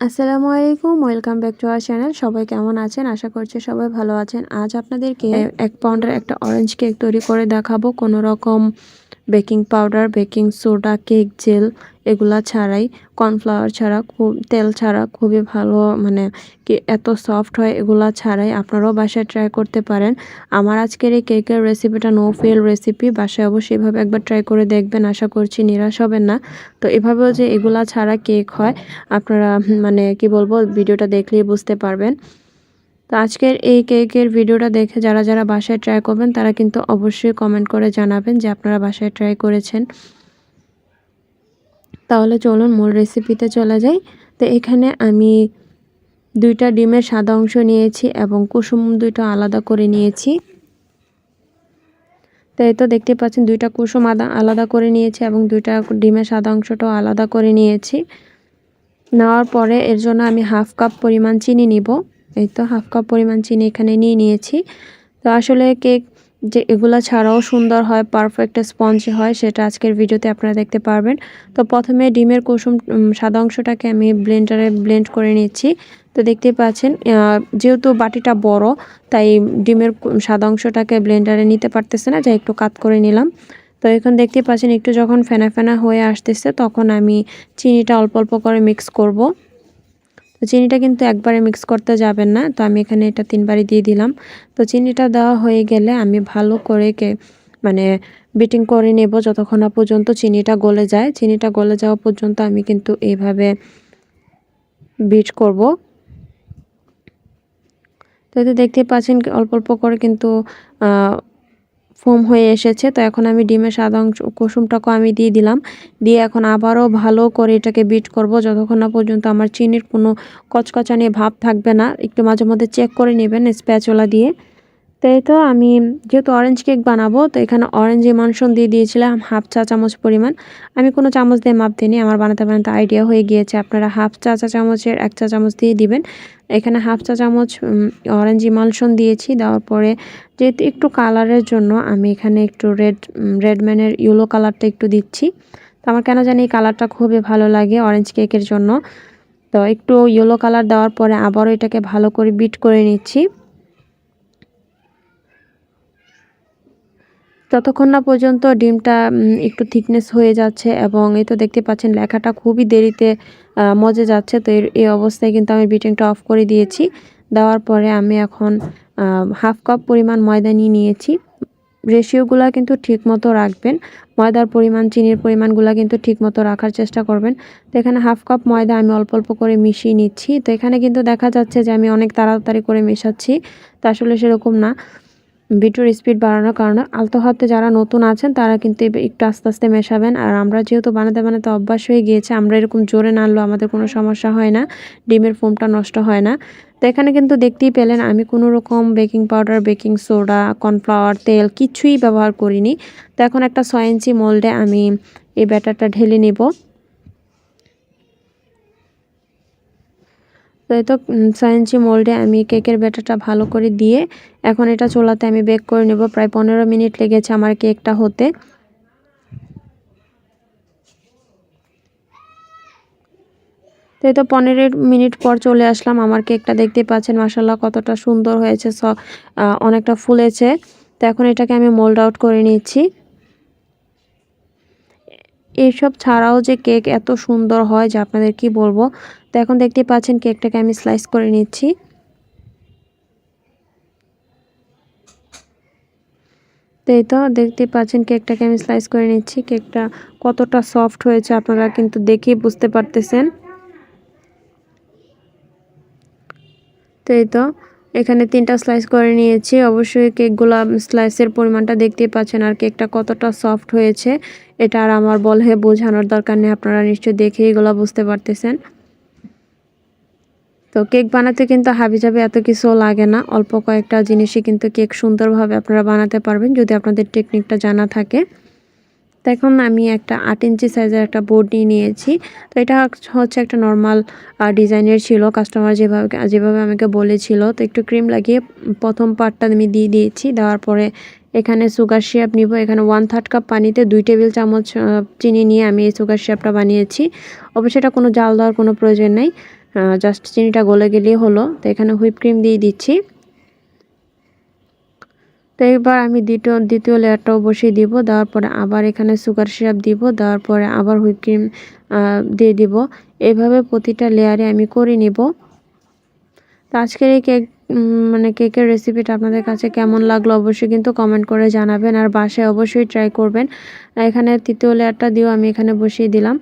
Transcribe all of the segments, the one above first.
আসসালামু আলাইকুম, welcome back to our channel. সবাই কেমন আছেন? আশা করছি সবাই ভালো আছেন। আজ আপনাদেরকে 1 পাউন্ডের একটা অরেঞ্জ কেক তৈরি করে দেখাবো কোনো রকম baking powder, baking soda, cake jail এগুলা ছাড়াই, কর্নফ্লাওয়ার ছাড়া, তেল ছাড়া খুবই ভালো, মানে কি এত সফট হয় এগুলা ছাড়াই আপনারাও বাসায় ট্রাই করতে পারেন। আমার আজকের এই কেকের রেসিপিটা নো ফেল রেসিপি। বাসায় অবশ্যই এভাবে একবার ট্রাই করে দেখবেন, আশা করছি নিরাশ হবেন না। তো এভাবেও যে এগুলা ছাড়া কেক হয় আপনারা মানে কি বলবো, ভিডিওটা দেখলেই বুঝতে পারবেন। তো আজকের এই কেকের ভিডিওটা দেখে যারা বাসায় ট্রাই করবেন তারা কিন্তু অবশ্যই কমেন্ট করে জানাবেন যে আপনারা বাসায় ট্রাই করেছেন। তাহলে চলুন মূল রেসিপিতে চলে যাই। তো এখানে আমি 2টা ডিমের সাদা অংশ নিয়েছি এবং কুসুম 2টা আলাদা করে নিয়েছি। তো এই তো দেখতে পাচ্ছেন 2টা কুসুম আলাদা করে নিয়েছি এবং 2টা ডিমের সাদা অংশটাও আলাদা করে নিয়েছি। নেওয়ার পরে এর জন্য আমি হাফ কাপ পরিমাণ চিনি নিব। এই তো হাফ কাপ পরিমাণ চিনি এখানে নিয়ে নিয়েছি। তো আসলে কেক যে এগুলা ছাড়াও সুন্দর হয়, পারফেক্ট স্পঞ্জি হয়, সেটা আজকের ভিডিওতে আপনারা দেখতে পারবেন। তো প্রথমে ডিমের কুসুম সাদা অংশটাকে আমি ব্লেন্ডারে ব্লেন্ড করে নিচ্ছি। তো দেখতেই পাচ্ছেন যেহেতু বাটিটা বড় তাই ডিমের সাদা অংশটাকে ব্লেন্ডারে নিতে পারতেছে না, যাই একটু কাট করে নিলাম। তো এখন দেখতে পাচ্ছেন একটু যখন ফেনা ফেনা হয়ে আসতেছে তখন আমি চিনিটা অল্প অল্প করে মিক্স করব। তো চিনিটা কিন্তু একবারে মিক্স করতে যাবেন না, তো আমি এখানে এটা 3বারই দিয়ে দিলাম। তো চিনিটা দেওয়া হয়ে গেলে আমি ভালো করে মানে বিটিং করে নেব যতক্ষণ না পর্যন্ত চিনিটা গলে যায়। চিনিটা গলে যাওয়া পর্যন্ত আমি কিন্তু এইভাবে বিট করব। তো এতে দেখতে পাচ্ছেন অল্প অল্প করে কিন্তু ফোম হয়ে এসেছে। তো এখন আমি ডিমের সাদা অংশ কুসুমটাকে আমি দিয়ে দিলাম। দিয়ে এখন আবারও ভালো করে এটাকে বিট করব যতক্ষণ না পর্যন্ত আমার চিনির কোনো কচকচানি ভাব থাকবে না। একটু মাঝে মধ্যে চেক করে নেবেন স্প্যাচুলা দিয়ে। তো এই তো আমি যেহেতু অরেঞ্জ কেক বানাবো, তো এখানে অরেঞ্জ ইমানশন দিয়ে দিয়েছিলাম হাফ চা চামচ পরিমাণ। আমি কোনো চামচ দিয়ে মাপ দিইনি, আমার বানাতে বানাতে আইডিয়া হয়ে গিয়েছে। আপনারা হাফ চা চামচের 1 চা চামচ দিয়ে দিবেন। এখানে হাফ চা চামচ অরেঞ্জ ইমালশন দিয়েছি। দেওয়ার পরে যেহেতু একটু কালারের জন্য আমি এখানে একটু রেডম্যানের ইয়েলো কালারটা একটু দিচ্ছি। তো আমার কেন জানি এই কালারটা খুবই ভালো লাগে অরেঞ্জ কেকের জন্য। তো একটু ইয়েলো কালার দেওয়ার পরে আবারও এটাকে ভালো করে বিট করে নিচ্ছি ততক্ষণ না পর্যন্ত ডিমটা একটু থিকনেস হয়ে যাচ্ছে। এবং এই তো দেখতে পাচ্ছেন লেখাটা খুবই দেরিতে মজে যাচ্ছে। তো এই অবস্থায় কিন্তু আমি বিটিংটা অফ করে দিয়েছি। দেওয়ার পরে আমি এখন হাফ কাপ পরিমাণ ময়দা নিয়েছি। রেশিওগুলো কিন্তু ঠিকমতো রাখবেন, ময়দার পরিমাণ চিনির পরিমাণগুলো কিন্তু ঠিকমতো রাখার চেষ্টা করবেন। তো এখানে হাফ কাপ ময়দা আমি অল্প অল্প করে মিশিয়ে নিচ্ছি। তো এখানে কিন্তু দেখা যাচ্ছে যে আমি অনেক তাড়াতাড়ি করে মেশাচ্ছি, তা আসলে সেরকম না। ভিডিওর স্পিড বাড়ানোর কারণে আলতো হাতে যারা নতুন আছেন তারা কিন্তু একটু আস্তে আস্তে মেশাবেন। আর আমরা যেহেতু বানাতে বানাতে অভ্যাস হয়ে গিয়েছে, আমরা এরকম জোরে নাড়লেও আমাদের কোনো সমস্যা হয় না, ডিমের ফোমটা নষ্ট হয় না। তো এখানে কিন্তু দেখতেই পেলেন আমি কোনো রকম baking powder, baking soda, cornflour, তেল কিছুই ব্যবহার করিনি। তো এখন একটা 6 ইঞ্চি মোল্ডে আমি এই ব্যাটারটা ঢেলে নেব। তো এই তো 6 ইঞ্চি মোল্ডে আমি কেকের ব্যাটারটা ভালো করে দিয়ে এখন এটা চুলাতে আমি বেক করে নেব। প্রায় 15 মিনিট লেগেছে আমার কেকটা হতে। তো এই তো 15 মিনিট পর চলে আসলাম। আমার কেকটা দেখতে পাচ্ছেন মাশাআল্লাহ কতটা সুন্দর হয়েছে, অনেকটা ফুলেছে। তো এখন এটাকে আমি মোল্ড আউট করে নিচ্ছি। এইসব ছাড়াও যে কেক এত সুন্দর হয় যে আপনাদের কি বলবো। তো এখন দেখতে পাচ্ছেন কেকটাকে আমি স্লাইস করে নিচ্ছি। তো এই তো দেখতে পাচ্ছেন কেকটাকে আমি স্লাইস করে নিচ্ছি। কেকটা কতটা সফট হয়েছে আপনারা কিন্তু দেখেই বুঝতে পারতেছেন। তো এই তো এখানে 3টা স্লাইস করে নিয়েছি। অবশ্যই কেকগুলা স্লাইসের পরিমাণটা দেখতেই পাচ্ছেন আর কেকটা কতটা সফট হয়েছে এটা আর আমার বলে বোঝানোর দরকার নেই, আপনারা নিশ্চয়ই দেখে এগুলো বুঝতে পারতেছেন। তো কেক বানাতে কিন্তু হাবিজাবি এত কিছু লাগে না, অল্প কয়েকটা জিনিসই কিন্তু কেক সুন্দরভাবে আপনারা বানাতে পারবেন যদি আপনাদের টেকনিকটা জানা থাকে। তো এখন আমি একটা 8 ইঞ্চি সাইজের একটা বোর্ড নিয়েছি। তো এটা হচ্ছে একটা নর্মাল ডিজাইনের ছিল, কাস্টমার যেভাবে আমাকে বলেছিল। তো একটু ক্রিম লাগিয়ে প্রথম পার্টটা আমি দিয়ে দিয়েছি। দেওয়ার পরে এখানে সুগার সিরাপ নিব। এখানে 1/3 কাপ পানিতে 2 টেবিল চামচ চিনি নিয়ে আমি এই সুগার সিরাপটা বানিয়েছি। অবশ্যই এটা কোনো জাল দেওয়ার কোনো প্রয়োজন নেই। জাস্ট চিনিটা গলে গেলেই হলো। তো এখানে হুইপ ক্রিম দিয়ে দিচ্ছি। তো এবার আমি দ্বিতীয় লেয়ারটাও বসিয়ে দিব। দেওয়ার পরে আবার এখানে সুগার সিরাপ দিব। দেওয়ার পরে আবার হুইপ ক্রিম দিয়ে দিব। এভাবে প্রতিটা লেয়ারে আমি করে নিব। তো আজকের এই মানে কেকের রেসিপিটা আপনাদের কাছে কেমন লাগলো অবশ্যই কিন্তু কমেন্ট করে জানাবেন, আর বাসায় অবশ্যই ট্রাই করবেন। এখানে তৃতীয় লেয়ারটা দিয়েও আমি এখানে বসিয়ে দিলাম।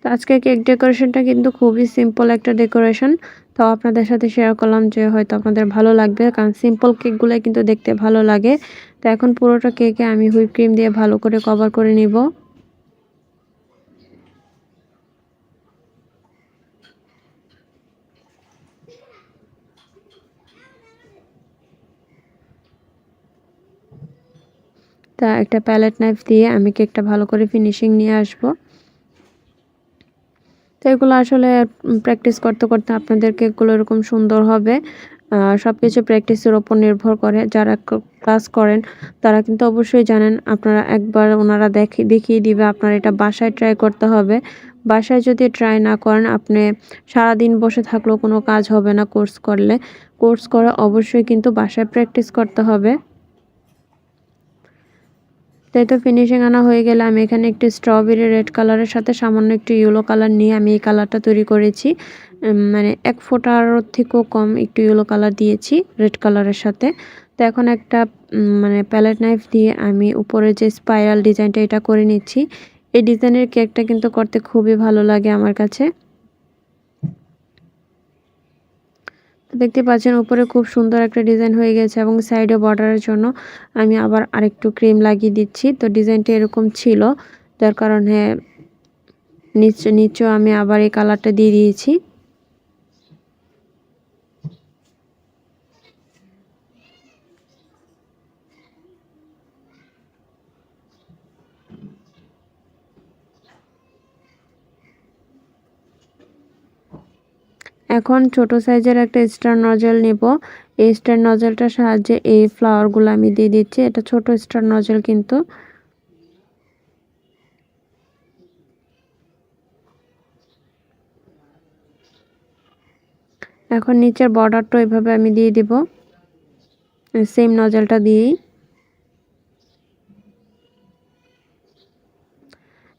তো আজকে কেক ডেকোরেশনটা কিন্তু খুবই সিম্পল একটা ডেকোরেশন। তো আপনাদের সাথে শেয়ার করলাম যে হয়তো আপনাদের ভালো লাগবে, কারণ সিম্পল কেকগুলো কিন্তু দেখতে ভালো লাগে। তো এখন পুরোটা কেকে আমি হুইপ ক্রিম দিয়ে ভালো করে কভার করে নিব। তা একটা প্যালেট নাইফ দিয়ে আমি কেকটা ভালো করে ফিনিশিং নিয়ে আসব। তো এগুলো আসলে প্র্যাকটিস করতে করতে আপনাদের কেকগুলো এরকম সুন্দর হবে। সব কিছু প্র্যাকটিসের ওপর নির্ভর করে। যারা ক্লাস করেন তারা কিন্তু অবশ্যই জানেন, আপনারা একবার ওনারা দেখিয়ে দিবে, আপনার এটা বাসায় ট্রাই করতে হবে। বাসায় যদি ট্রাই না করেন, আপনি সারাদিন বসে থাকলেও কোনো কাজ হবে না। কোর্স করে অবশ্যই কিন্তু বাসায় প্র্যাকটিস করতে হবে। তাই তো ফিনিশিং আনা হয়ে গেলে আমি এখানে একটি স্ট্রবেরি রেড কালারের সাথে সামান্য একটু ইয়েলো কালার নিয়ে আমি এই কালারটা তৈরি করেছি। মানে 1 ফোঁটার থেকেও কম একটু ইয়েলো কালার দিয়েছি রেড কালারের সাথে। তো এখন একটা মানে প্যালেট নাইফ দিয়ে আমি উপরে যে স্পাইরাল ডিজাইনটা এটা করে নিচ্ছি। এই ডিজাইনের কেকটা কিন্তু করতে খুবই ভালো লাগে আমার কাছে। দেখতে পাচ্ছেন উপরে খুব সুন্দর একটা ডিজাইন হয়ে গেছে, এবং সাইডে বর্ডারের জন্য আমি আবার আরেকটু ক্রিম লাগিয়ে দিচ্ছি। তো ডিজাইনটা এরকম ছিল, যার কারণে নিচেও আমি আবার এই কালারটা দিয়ে দিয়েছি। এখন ছোট সাইজের একটা স্টার নজল নেব। এই স্টার নজলটার সাহায্যে এই ফ্লাওয়ারগুলো আমি দিয়ে দিচ্ছি। এটা ছোট স্টার নজল কিন্তু। এখন নিচের বর্ডারটা এভাবে আমি দিয়ে দিব সেম নজলটা দিয়েই,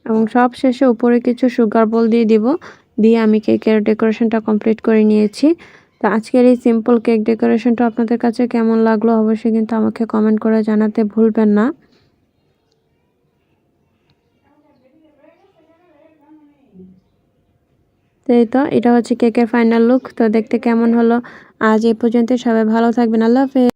এবং সব শেষে উপরে কিছু সুগার বল দিয়ে দিব। দিয়ে আমি কেকের ডেকোরেশনটা কমপ্লিট করে নিয়েছি। তো আজকের এই সিম্পল কেক ডেকোরেশনটা আপনাদের কাছে কেমন লাগলো অবশ্যই কিন্তু আমাকে কমেন্ট করে জানাতে ভুলবেন না। তো এই তো এটা হচ্ছে কেকের ফাইনাল লুক। তো দেখতে কেমন হলো আজ এই পর্যন্ত। সবাই ভালো থাকবেন। আল্লাহ হাফেজ।